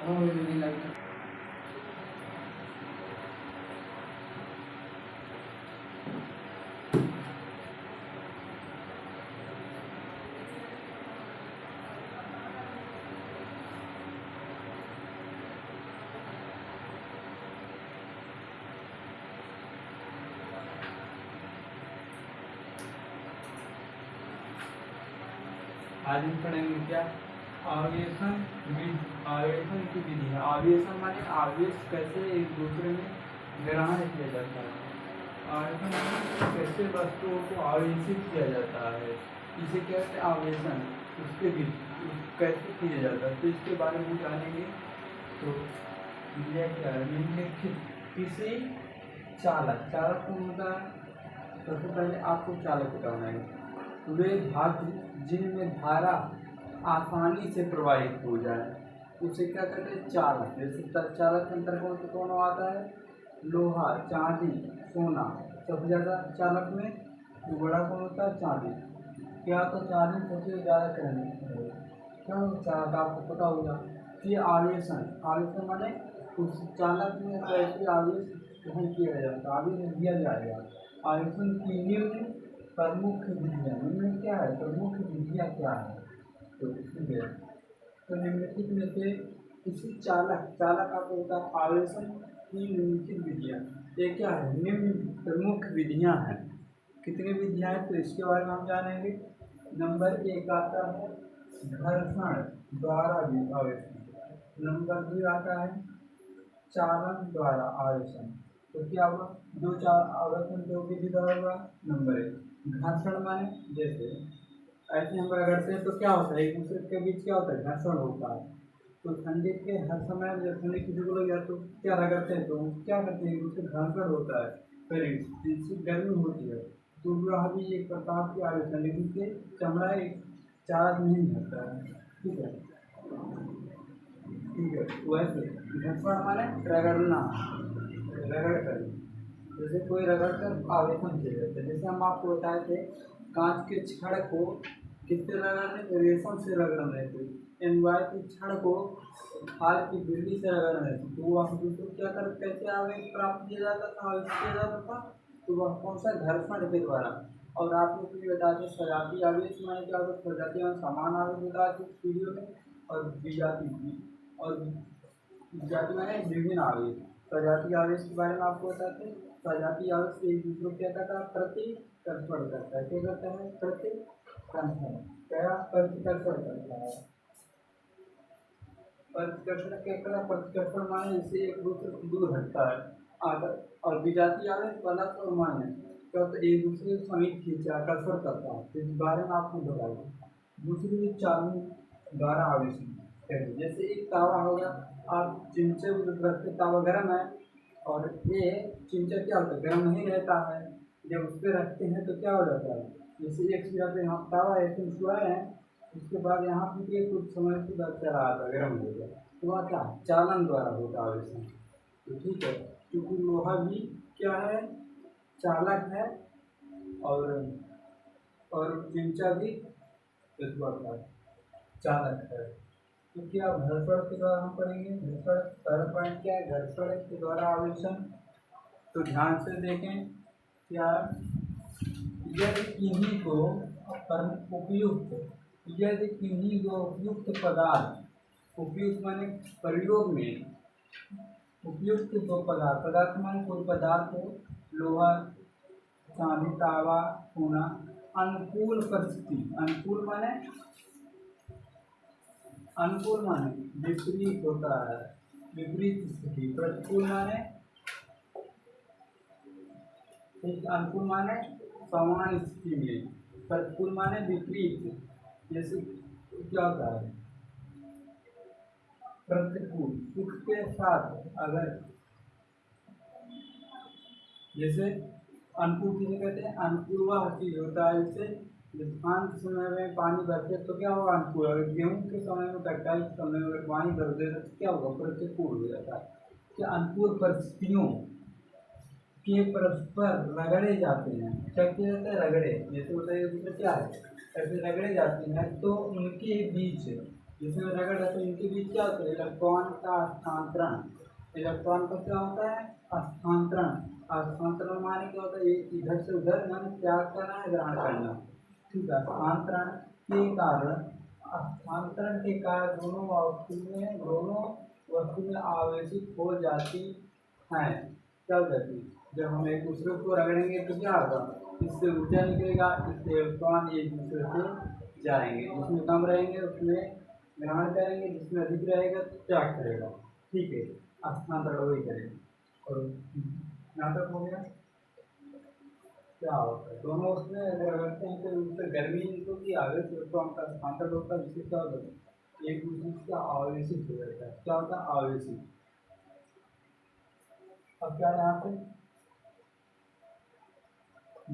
हाँ मुझे नहीं लगता। आज हम पढ़ेंगे क्या? आवेशन आवेशन की विधि है। आवेशन माने आवेश कैसे एक दूसरे में ग्रहण किया जाता है। आवेशन माने कैसे वस्तुओं को आवेशित किया जाता है, इसे कहते हैं आवेशन। उसके विधि कैसे किया जाता है तो इसके बारे में जानेंगे। तो यह क्या है? निम्नलिखित किसी चालक कौन होता है? सबसे पहले आपको चालक बताना है। वे धातु जिनमें धारा आसानी से प्रवाहित हो जाए उसे क्या कहते हैं? चालक। जैसे चालक के अंतर्गत कौन आता है? लोहा, चांदी, सोना। सबसे ज़्यादा चालक में जो बड़ा कौन होता है? चांदी। क्या तो चांदी सबसे ज़्यादा करंट है, क्यों चालक आपको पता होगा। ये आवेशन माने उस चालक में कैसे आवेश ग्रहण किया जाता है, आवेश दिया जाएगा। आवेशन की निम्न प्रमुख विधियाँ, निम्न क्या है? प्रमुख विधियाँ क्या है? तो इसलिए तो निम्नलिखित में से किसी चालक आपको होता है आवेशन की निम्नलिखित विधियाँ, ये क्या है? निम्न प्रमुख विधियाँ हैं। कितनी विधियाँ हैं तो इसके बारे में हम जानेंगे। नंबर 1 आता है घर्षण द्वारा आवेशन। नंबर 2 आता है चालन द्वारा आवेशन। तो क्या होगा? दो चार आवेशन दो विधि द्वारा होगा। नंबर 1 घर्षण माने जैसे ऐसे हम रगड़ते हैं तो क्या होता है? एक दूसरे के बीच क्या होता है? घर्षण होता है। तो ठंडी के हर समय जब ठंडी किसी को लग जाए तो क्या रगड़ते हैं? तो क्या करते हैं? एक दूसरे घर्षण होता है शरीर जिससे गर्मी होती है। तो वह भी एक प्रकार की आवेशन, लेकिन से चमड़ा एक चार्ज नहीं होता है। ठीक है, वैसे घर्षण माने रगड़ना, रगड़ कर। जैसे कोई रगड़ कर आवेशन किया जाता है। जैसे हम आपको बताए थे कांच के छड़ को किससे रगड़ने थे? रेशम से रगड़ने थे। एनवाय के छड़ को खाल की बिल्ली से रगड़ने थे। तो वह दूसरे क्या कर कैसे आवेश प्राप्त किया जाता था, आवेश किया जाता था? तो वह कौन सा? घर्षण के द्वारा। और आपको कुछ बताते सजाती आवेश माने क्या होता है? सजाती में समान आवेश होता है इस वीडियो में, और विजाती और विजाती माने विभिन्न आवेश। सजाती आवेश के बारे में आपको बताते हैं। सजाती आवेश एक दूसरे को क्या करता है? प्रतिकर्षण करता है। क्या करता है? प्रतिकर्षण। क्या? प्रतिकर्षण करता है। प्रतिकर्षण क्या करता है? प्रतिकर्षण माने जैसे एक दूसरे से दूर हटता है आकर। और विजाती आवेश वाला तो माने क्या होता है? एक दूसरे को समीप खींचे आकर्षण करता है। तो इस बारे में आपको बताइए। दूसरी चालन द्वारा आवेशन जैसे एक तावा होगा, आप चिमचे रखते, तावा गर्म है और ये चिमचा क्या होता है? गर्म नहीं रहता है। जब उस पर रखते हैं तो क्या हो जाता है? जैसे एक चीज़ पे यहाँ तावा ऐसे छुआए हैं, उसके बाद यहाँ पे कुछ समय के बाद चला आता है, गर्म हो गया। तो वह क्या? चालन द्वारा होता है आवेशन। तो ठीक है, क्योंकि लोहा भी क्या है? चालक है। और चिमचा भी चालक है। तो क्या घर्षण के द्वारा हम पढ़ेंगे? घर्षण पहला पॉइंट क्या है? घर्षण के द्वारा आवेशन। तो ध्यान से देखें क्या, यदि किन्हीं को उपयुक्त पदार्थ, उपयुक्त माने प्रयोग में उपयुक्त दो पदार्थ माने कोई पदार्थ हो, लोहा, चांदी, तावा, सोना, अनुकूल परिस्थिति। अनुकूल माने विपरीत होता है, विपरीत स्थिति। प्रतिकूल माने अनुकूल माने समान स्थिति में, प्रतिकूल माने विपरीत। जैसे क्या होता है? प्रतिकूल सुख के साथ अगर, जैसे अनुकूल किसे कहते हैं? अनुकूल वह चीज होता है जैसे धान के समय में पानी भरते तो क्या होगा? अनुकूल। अगर गेहूँ के समय में, कटाई के समय में अगर पानी भर दे तो क्या होगा? प्रतिकूल हो जाता है। क्या? अनुकूल परिस्थितियों के परस्पर रगड़े जाते हैं। क्या किया जाता है? रगड़े। जैसे बताइए दूसरे क्या है? ऐसे रगड़े जाते हैं तो उनके बीच जिसमें रगड़ है तो इनके बीच क्या होता है, इलेक्ट्रॉन का स्थानांतरण। इलेक्ट्रॉन का क्या होता है, स्थानांतरण। स्थानांतरण माने क्या होता है, एक इधर से उधर माने त्याग करना है, ग्रहण करना। ठीक है, स्थानांतरण के कारण, स्थानांतरण के कारण दोनों वस्तु में आवेशित हो जाती हैं। क्या हो जाती है, जब हम एक दूसरे को रगड़ेंगे तो क्या होगा, इससे ऊर्जा निकलेगा, इससे इलेक्ट्रॉन एक दूसरे से जाएंगे। जिसमें कम रहेंगे उसमें ग्रहण करेंगे, जिसमें अधिक रहेगा तो त्याग करेगा। ठीक है, स्थानांतरण वही करेगा। और यहाँ तक हो गया। क्या होता है, दोनों उसमें अगर रगड़ते हैं तो उससे गर्मी निकलती, आवेश इलेक्ट्रॉन का स्थानांतरण होता है, जिससे क्या होता है, एक दूसरे से आवेशित हो जाता है। क्या होता है, आवेशित। अब क्या यहाँ पे,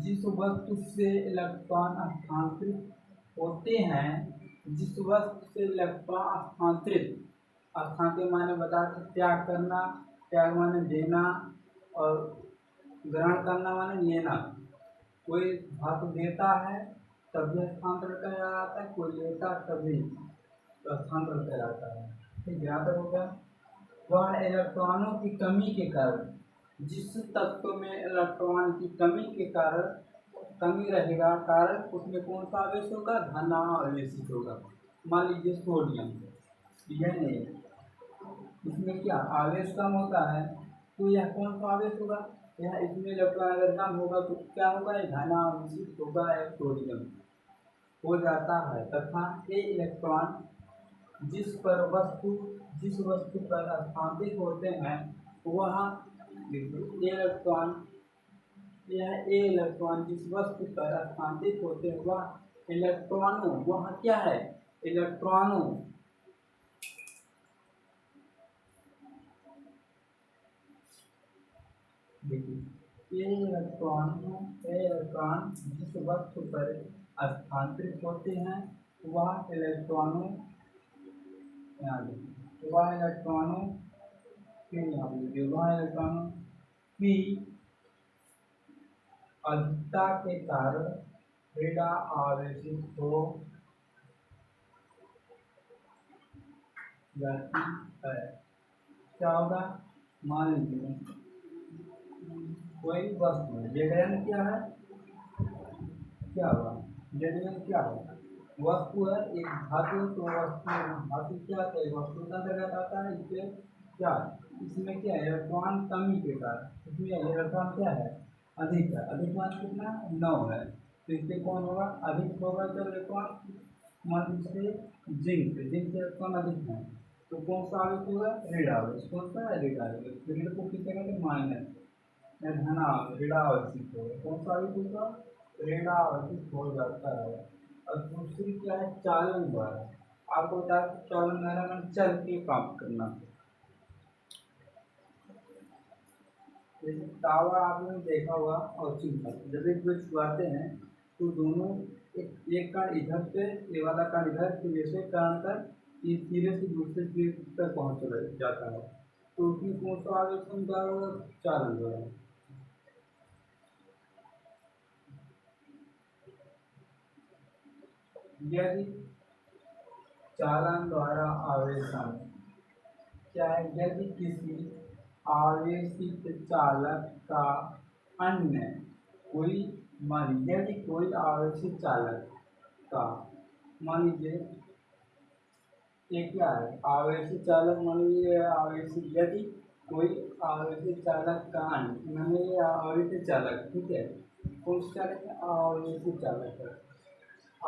जिस वस्तु से इलेक्ट्रॉन स्थानांतरित होते हैं, जिस वस्तु से इलेक्ट्रॉन स्थानांतरित माने बता के त्याग करना, त्याग माने देना, और ग्रहण करना माने लेना। कोई धातु देता है तभी स्थानांतरण कहा जाता है, कोई लेता तभी स्थानांतरण कहा जाता है। ठीक, यहाँ तक हो गया। वह इलेक्ट्रॉनों की कमी के कारण, जिस तत्व में इलेक्ट्रॉन की कमी के कारण कमी रहेगा, कारण उसमें कौन सा आवेश होगा, धनावेशित होगा। मान लीजिए सोडियम, यह नहीं, इसमें क्या आवेश कम होता है, तो यह कौन सा आवेश होगा, यह इसमें इलेक्ट्रॉन अगर कम होगा तो क्या होगा, यह धनावेशित होगा, यह सोडियम हो जाता है। तथा ये इलेक्ट्रॉन जिस वस्तु पर स्थानांतरित होते हैं वह इलेक्ट्रॉन जिस वस्तु पर स्थानांतरित होते हैं वह इलेक्ट्रॉनों, वह क्या है, इलेक्ट्रॉनों देखिए, ये इलेक्ट्रॉन जिस वस्तु पर स्थानांतरित होते हैं वह इलेक्ट्रॉनों वह इलेक्ट्रॉनों की अधिकता के कारण ऋण आवेशित हो जाती है। क्या होगा, मान लीजिए कोई वस्तु है, जड़न क्या है, क्या हुआ, जड़न क्या है, वस्तु है, एक धातु, तो धातु क्या है, वस्तु का अंतर्गत आता है। इससे क्या, इसमें क्या है, इलेक्ट्रॉन कमी के कारण, इसमें इलेक्ट्रॉन क्या है, अधिक है। अधिक मान कितना, 9 है, तो इससे कौन होगा, अधिक होगा। जब इलेक्ट्रॉन मान लीजिए जिंक से इलेक्ट्रॉन अधिक है तो कौन सा आवेश होगा, ऋण आवेश। कौन सा है, ऋण आवेश। ऋण को किससे कहते हैं, माइनस, धना ऋण आवेशित होगा। कौन सा आवेश होगा, ऋण आवेशित हो जाता है। और दूसरी क्या है, चालन द्वारा। आपको बता चालन द्वारा में चल के काम करना। जैसे तावा आपने देखा होगा, और चिंता जब एक दो छुआते हैं तो दोनों एक कण इधर से, ये वाला कण इधर से, जैसे कण कर ये सिरे से दूसरे सिरे तक पहुंच जाता है, तो उसमें कौन सा आवेश द्वारा, चालन द्वारा। यदि चालन द्वारा आवेशन क्या है, यदि किसी आवेशित चालक का अन्य कोई, मान लीजिए यदि कोई आवेशित चालक का, मान लीजिए ये क्या है, आवेशित चालक, मान लीजिए आवेशित, यदि कोई आवेशित चालक का अन्य, मैंने ये आवेशित चालक, ठीक है, कौन सा चालक है, आवेशित चालक है,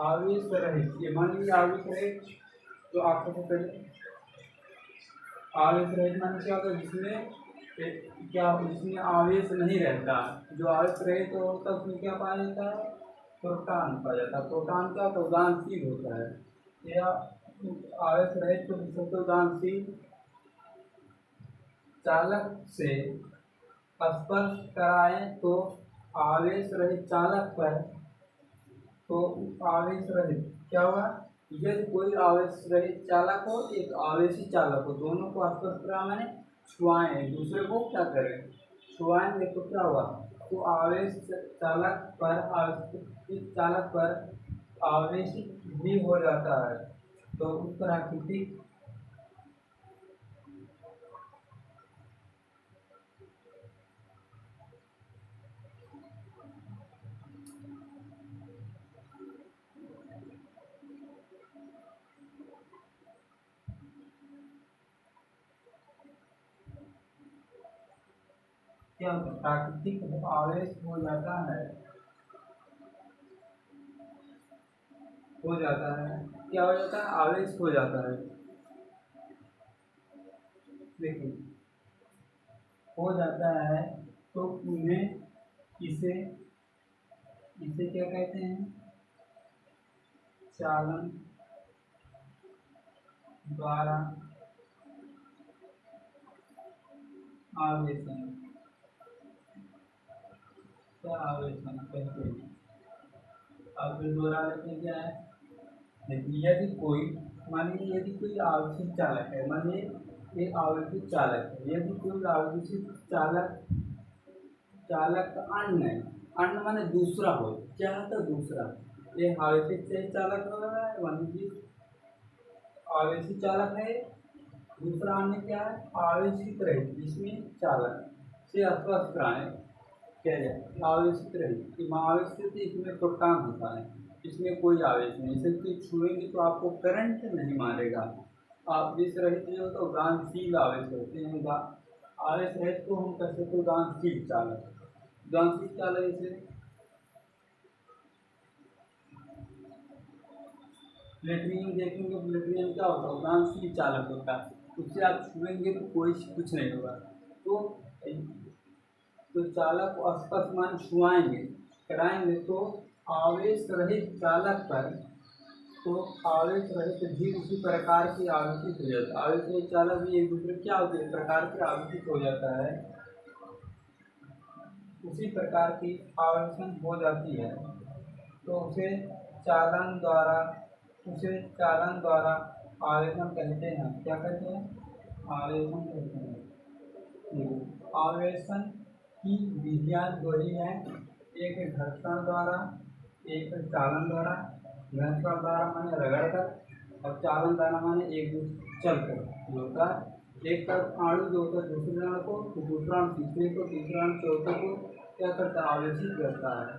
आवेश रहित। ये मान लीजिए आवेश रहित, तो आपको तो पहले आवेश रहित माने क्या होता है, जिसमें आवेश नहीं रहता। जो आवेश रहित तो होता है उसमें क्या पाया जाता है, प्रोटॉन पाया जाता है। प्रोटॉन क्या होता है, उदानशील होता है। या आवेश रहित तो सबसे उदानशील चालक से स्पर्श कराए तो आवेश रहित चालक पर, तो आवेश रहित क्या होगा, यदि कोई आवेश रहित चालक हो, एक आवेशी चालक हो, दोनों को स्पर्श करा मैंने छुआए, दूसरे को क्या करें, छुआएंगे तो क्या होगा, तो आवेश चालक पर आवेशित भी हो जाता है। तो प्राकृतिक क्या होता है? प्राकृतिक आवेश हो जाता है, क्या हो जाता है? आवेश हो जाता है। देखिए, हो जाता है तो उन्हें इसे इसे क्या कहते हैं? चालन द्वारा आवेशन, क्या आवेशन कहते हैं। अब फिर दोहरा लेते हैं, क्या है? देखिए, मान लीजिए यदि कोई आवेशित चालक है, मान लीजिए एक आवेशित चालक है, यदि कोई आवेशित चालक चालक अन्य, अन्य माने दूसरा हो, क्या है? तो दूसरा, ये आवेशित से चालक हो रहा है, मान लीजिए आवेशित चालक है। दूसरा अन्य क्या है? आवेशित रहित, जिसमें चालक से अस्वस्थ प्राणी क्या जाए? आवेशित रहित। आवेशित इसमें प्रोटॉन होता है, इसमें कोई आवेश नहीं, इसे कोई छुएंगे तो आपको करंट नहीं मारेगा। आवेश रहित जो तो उदानशील आवेश होते हैं, आवेश रहित को हम कह सकते उदानशील चालक। उदानशील चालक जैसे प्लेटिनियम देखेंगे, प्लेटिनियम क्या होता है? उदानशील चालक होता है, उससे आप छुएंगे तो कोई कुछ नहीं होगा। तो चालक को स्पर्श मान छुआएंगे, कराएंगे तो आवेश रहित चालक पर, तो आवेश रहित भी उसी प्रकार की आवेशित हो जाता है। आवेश रहित चालक भी एक दूसरे क्या होते हैं? प्रकार की आवेशित हो जाता है, उसी प्रकार की आवेशन हो जाती है, तो चालन द्वारा उसे चालन द्वारा आवेशन कहते हैं। क्या कहते हैं? आवेशन कहते हैं। आवेशन की विधियां दो ही हैं, एक घर्षण द्वारा, एक चालन द्वारा। घर्षण द्वारा माने रगड़ कर, और चालन द्वारा माने एक दूसरे चल कर होता है। एक तरफ अणु जो होता है दूसरे अणु को, तो दूसरा अणु तीसरे को, तीसरा अणु चौथे को क्या करता है? आवेशित करता है।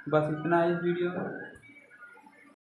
बस इतना इस वीडियो में।